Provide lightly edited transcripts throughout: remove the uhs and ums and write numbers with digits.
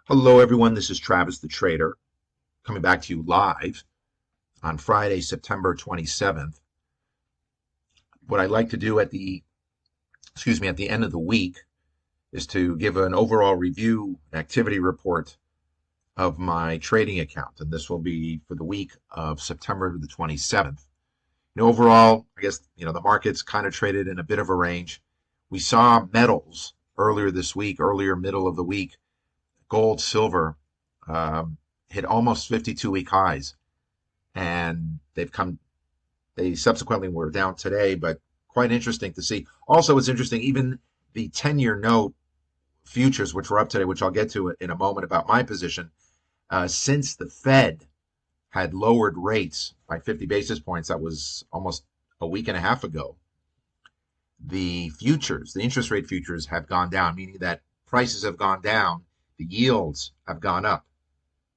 Hello, everyone. This is Travis the Trader coming back to you live on Friday, September 27th. What I'd like to do at the end of the week is to give an overall review activity report of my trading account, and this will be for the week of September the 27th. Overall, I guess the market's kind of traded in a bit of a range. We saw metals earlier this week, middle of the week. Gold, silver hit almost 52-week highs, and they subsequently were down today, but quite interesting to see. Also, it's interesting, even the 10-year note futures, which were up today, which I'll get to in a moment about my position, since the Fed had lowered rates by 50 basis points, that was almost a week and a half ago, the futures, the interest rate futures have gone down, meaning that prices have gone down, the yields have gone up.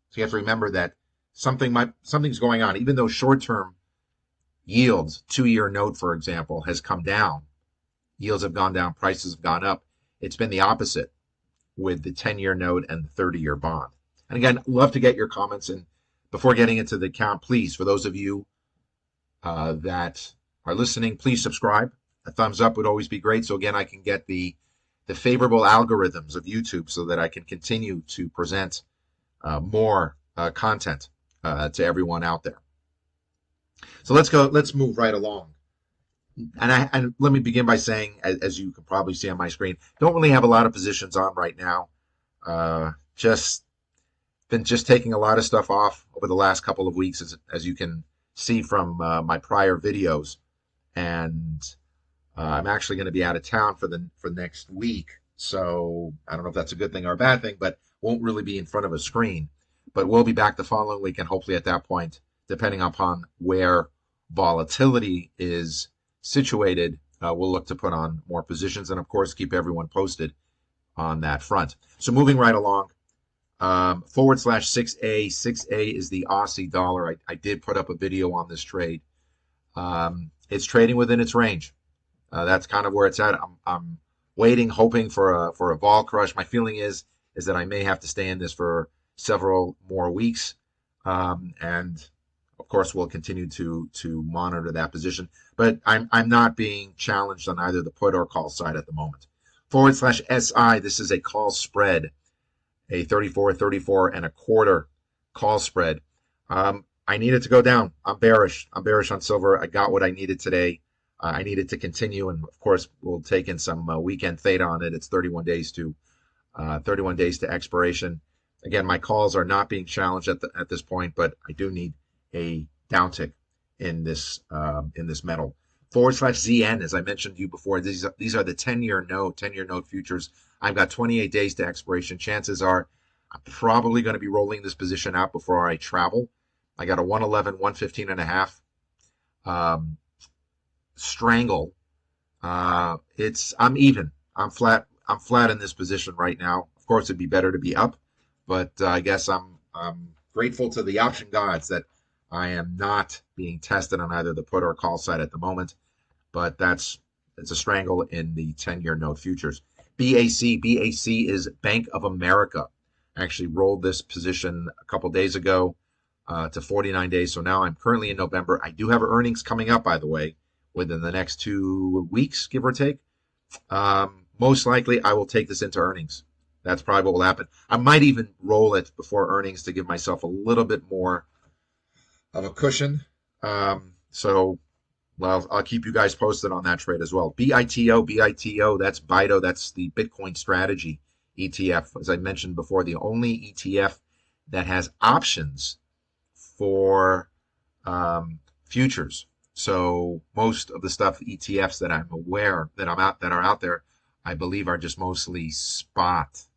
So you have to remember that something's going on. Even though short-term yields, 2-year note, for example, has come down, yields have gone down, prices have gone up. It's been the opposite with the 10-year note and the 30-year bond. And again, love to get your comments. And before getting into the account, please, for those of you that are listening, please subscribe. A thumbs up would always be great. So again, I can get the favorable algorithms of YouTube so that I can continue to present more content to everyone out there. So let's move right along. And let me begin by saying, as you can probably see on my screen, don't really have a lot of positions on right now. Just taking a lot of stuff off over the last couple of weeks, as you can see from my prior videos. And I'm actually going to be out of town for next week, so I don't know if that's a good thing or a bad thing, but won't really be in front of a screen. But we'll be back the following week, and hopefully at that point, depending upon where volatility is situated, we'll look to put on more positions, and of course keep everyone posted on that front. So moving right along, /6A. 6A is the Aussie dollar. I did put up a video on this trade. It's trading within its range. That's kind of where it's at. I'm waiting, hoping for a vol crush. My feeling is that I may have to stay in this for several more weeks, and of course we'll continue to monitor that position. But I'm not being challenged on either the put or call side at the moment. /SI. This is a call spread, a 34 and a quarter call spread. I need it to go down. I'm bearish on silver. I got what I needed today. I need it to continue, and of course, we'll take in some weekend theta on it. It's 31 days to expiration. Again, my calls are not being challenged at this point, but I do need a downtick in this metal. /ZN, as I mentioned to you before, these are the 10-year note futures. I've got 28 days to expiration. Chances are I'm probably going to be rolling this position out before I travel. I got a 111, 115 and a half. Strangle. I'm even. I'm flat in this position right now. Of course, it'd be better to be up, but I guess I'm grateful to the option gods that I am not being tested on either the put or call side at the moment. But it's a strangle in the 10-year note futures. BAC is Bank of America. I actually rolled this position a couple days ago to 49 days. So now I'm currently in November. I do have earnings coming up, by the way, within the next 2 weeks, give or take. Most likely, I will take this into earnings. That's probably what will happen. I might even roll it before earnings to give myself a little bit more of a cushion. I'll keep you guys posted on that trade as well. BITO, that's BITO. That's the Bitcoin strategy ETF. As I mentioned before, the only ETF that has options for futures. So most of the stuff, ETFs that I'm aware that are out there, I believe are just mostly spot,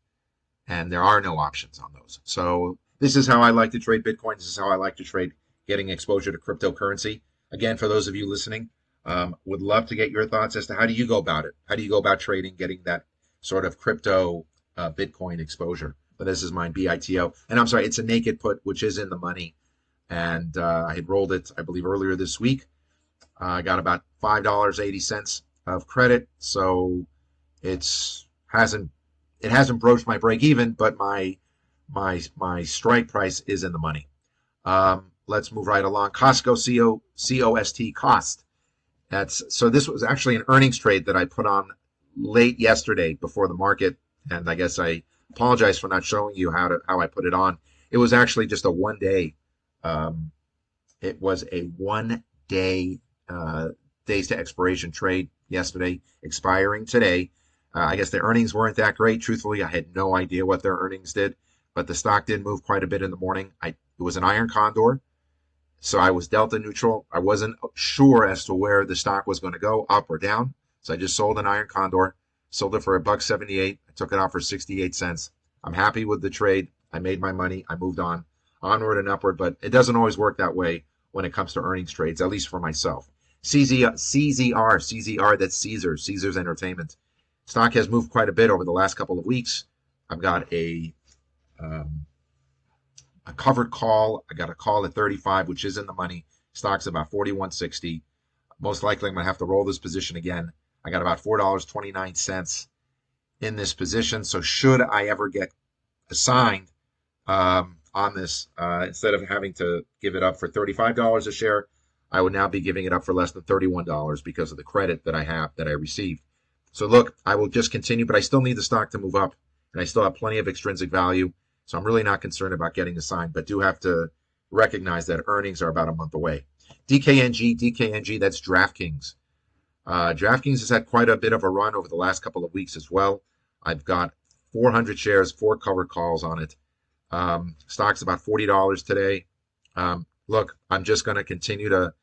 and there are no options on those. So this is how I like to trade Bitcoin. This is how I like to trade getting exposure to cryptocurrency. Again, for those of you listening, would love to get your thoughts as to how do you go about it? How do you go about trading, getting that sort of crypto Bitcoin exposure? But this is mine, BITO. And I'm sorry, it's a naked put, which is in the money. And I had rolled it, I believe, earlier this week. I got about $5.80 of credit. So it hasn't broached my break even, but my strike price is in the money. Let's move right along. Costco, COST, cost. So this was actually an earnings trade that I put on late yesterday before the market, and I guess I apologize for not showing you how I put it on. It was actually just a 1 day. It was a 1 day days to expiration trade yesterday, expiring today. I guess the earnings weren't that great. Truthfully, I had no idea what their earnings did, but the stock did move quite a bit in the morning. It was an iron condor, so I was delta neutral. I wasn't sure as to where the stock was going to go, up or down. So I just sold an iron condor, sold it for $1.78. I took it out for 68 cents. I'm happy with the trade. I made my money. I moved on, onward and upward, but it doesn't always work that way when it comes to earnings trades, at least for myself. CZR, that's Caesars Entertainment. Stock has moved quite a bit over the last couple of weeks. I've got a covered call. I got a call at 35, which is in the money. Stock's about 41.60. Most likely I'm going to have to roll this position again. I got about $4.29 in this position. So should I ever get assigned on this, instead of having to give it up for $35 a share, I would now be giving it up for less than $31 because of the credit that I received. So look, I will just continue, but I still need the stock to move up, and I still have plenty of extrinsic value. So I'm really not concerned about getting assigned, but do have to recognize that earnings are about a month away. DKNG, that's DraftKings. DraftKings has had quite a bit of a run over the last couple of weeks as well. I've got 400 shares, 4 covered calls on it. Stock's about $40 today. Look, I'm just going to continue to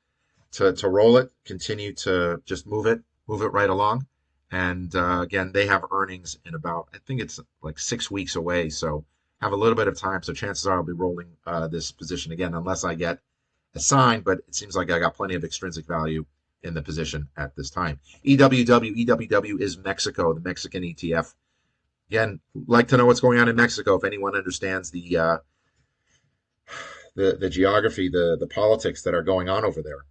roll it, continue to just move it right along. And again, they have earnings in about, I think it's like 6 weeks away. So have a little bit of time. So chances are I'll be rolling this position again, unless I get assigned. But it seems like I got plenty of extrinsic value in the position at this time. EWW is Mexico, the Mexican ETF. Again, like to know what's going on in Mexico. If anyone understands the geography, the politics that are going on over there.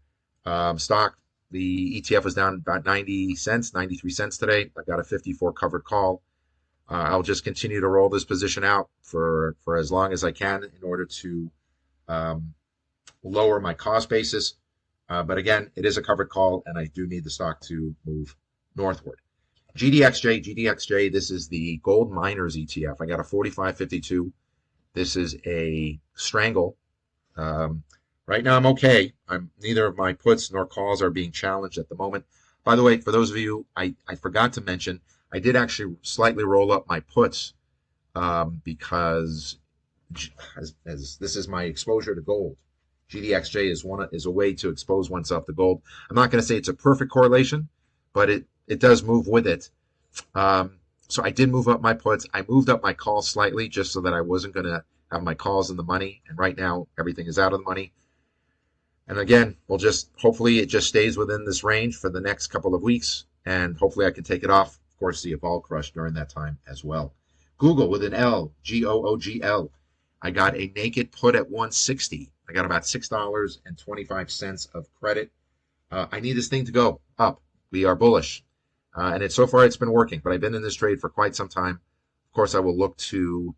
Stock, the ETF was down about 90 cents, 93 cents today. I've got a 54 covered call. I'll just continue to roll this position out for as long as I can in order to lower my cost basis. But again, it is a covered call, and I do need the stock to move northward. GDXJ, this is the gold miners ETF. I got a 45.52. This is a strangle. Right now I'm okay. Neither of my puts nor calls are being challenged at the moment. By the way, for those of you, I forgot to mention, I did actually slightly roll up my puts because as this is my exposure to gold. GDXJ is a way to expose oneself to gold. I'm not going to say it's a perfect correlation, but it does move with it. So I did move up my puts. I moved up my calls slightly just so that I wasn't going to have my calls in the money. And right now, everything is out of the money. And again, hopefully it just stays within this range for the next couple of weeks. And hopefully I can take it off. Of course, see a vol crush during that time as well. Google with an L, GOOGL. I got a naked put at 160. I got about $6.25 of credit. I need this thing to go up. We are bullish. And so far it's been working, but I've been in this trade for quite some time. Of course, I will look to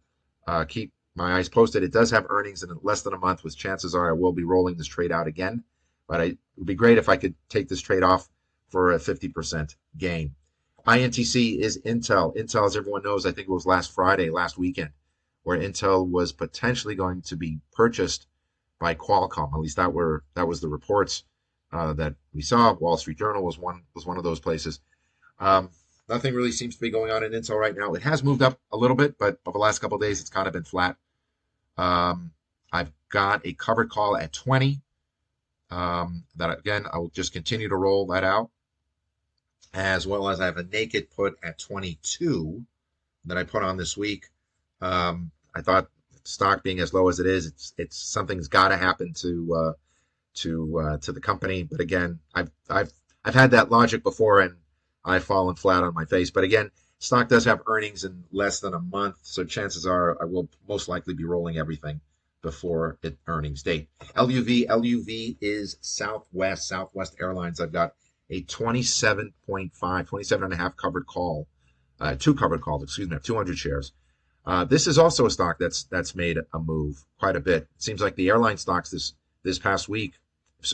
keep my eyes posted. It does have earnings in less than a month, which chances are I will be rolling this trade out again. But it would be great if I could take this trade off for a 50% gain. INTC is Intel. Intel, as everyone knows, I think it was last weekend, where Intel was potentially going to be purchased by Qualcomm. At least that was the reports that we saw. Wall Street Journal was one of those places. Nothing really seems to be going on in Intel right now. It has moved up a little bit, but over the last couple of days, it's kind of been flat. I've got a covered call at 20. That again, I will just continue to roll that out, as well as I have a naked put at 22 that I put on this week. I thought stock being as low as it is, it's something's got to happen to the company. But again, I've had that logic before, and I've fallen flat on my face. But again, Stock does have earnings in less than a month, so chances are I will most likely be rolling everything before its earnings date. LUV is Southwest Airlines. I've got a 27 and a half covered call, two covered calls, excuse me, I have 200 shares. This is also a stock that's made a move quite a bit. It seems like the airline stocks this past week.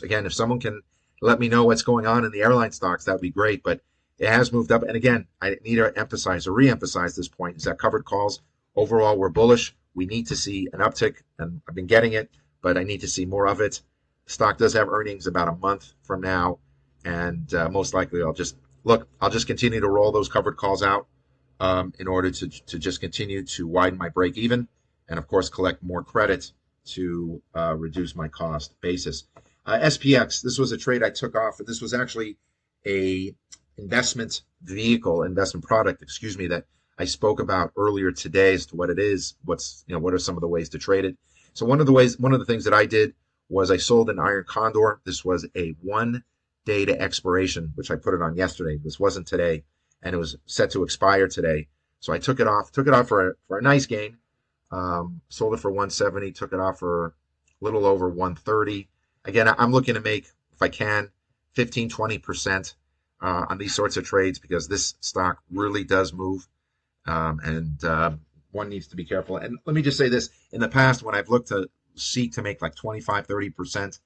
Again, if someone can let me know what's going on in the airline stocks, that would be great. But it has moved up. And again, I need to emphasize or re-emphasize this point is that covered calls overall we're bullish. We need to see an uptick, and I've been getting it, but I need to see more of it. Stock does have earnings about a month from now, and most likely I'll just continue to roll those covered calls out in order to just continue to widen my break even, and of course collect more credit to reduce my cost basis. SPX, this was a trade I took off, and this was actually a investment product, that I spoke about earlier today as to what it is, what are some of the ways to trade it. So one of the things that I did was I sold an iron condor. This was a 1 day to expiration, which I put it on yesterday. This wasn't today, and it was set to expire today. So I took it off for a nice gain. Sold it for 170, took it off for a little over 130. Again, I'm looking to make, if I can, 15-20% on these sorts of trades because this stock really does move, and one needs to be careful. And let me just say this: in the past, when I've looked to seek to make like 25-30%,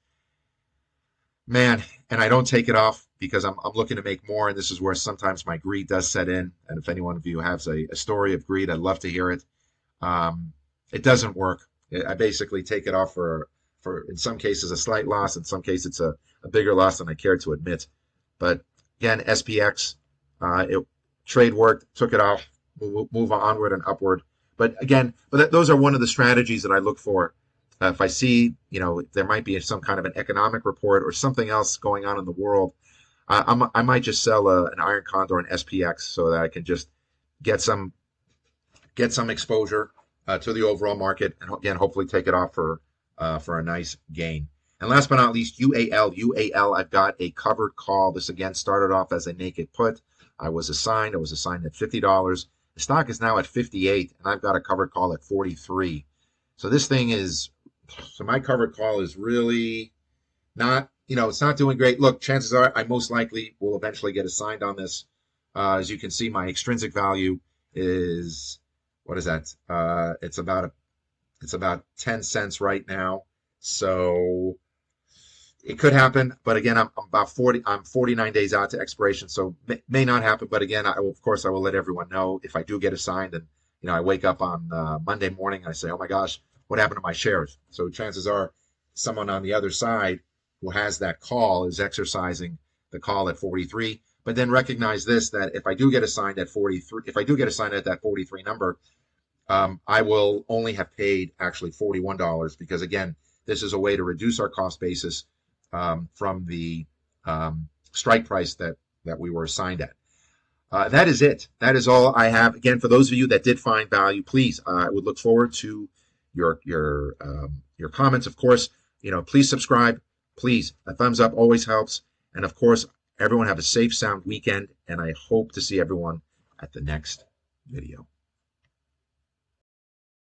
man, and I don't take it off because I'm looking to make more, and this is where sometimes my greed does set in. And if any one of you has a story of greed, I'd love to hear it. It doesn't work. I basically take it off for in some cases a slight loss, in some cases it's a bigger loss than I care to admit. But again, SPX, trade worked, took it off, move onward and upward. But again, those are one of the strategies that I look for. If I see, there might be some kind of an economic report or something else going on in the world, I might just sell an iron condor and SPX so that I can just get some exposure to the overall market, and again, hopefully take it off for a nice gain. And last but not least, UAL, I've got a covered call. This again started off as a naked put. I was assigned at $50. The stock is now at 58, and I've got a covered call at 43. So my covered call is really not, it's not doing great. Look, chances are I most likely will eventually get assigned on this. As you can see, my extrinsic value is, what is that? It's about 10 cents right now. So it could happen, but again, I'm 49 days out to expiration, so may not happen. But again, I will let everyone know if I do get assigned, and I wake up on Monday morning and I say, oh my gosh, what happened to my shares? So chances are someone on the other side who has that call is exercising the call at 43. But then recognize this, that if I do get assigned at 43, if I do get assigned at that 43 number, I will only have paid actually $41 because again, this is a way to reduce our cost basis from the strike price that we were assigned at. That is it. That is all I have. Again, for those of you that did find value, please, I would look forward to your comments. Of course, please subscribe. Please, a thumbs up always helps. And of course, everyone have a safe, sound weekend. And I hope to see everyone at the next video.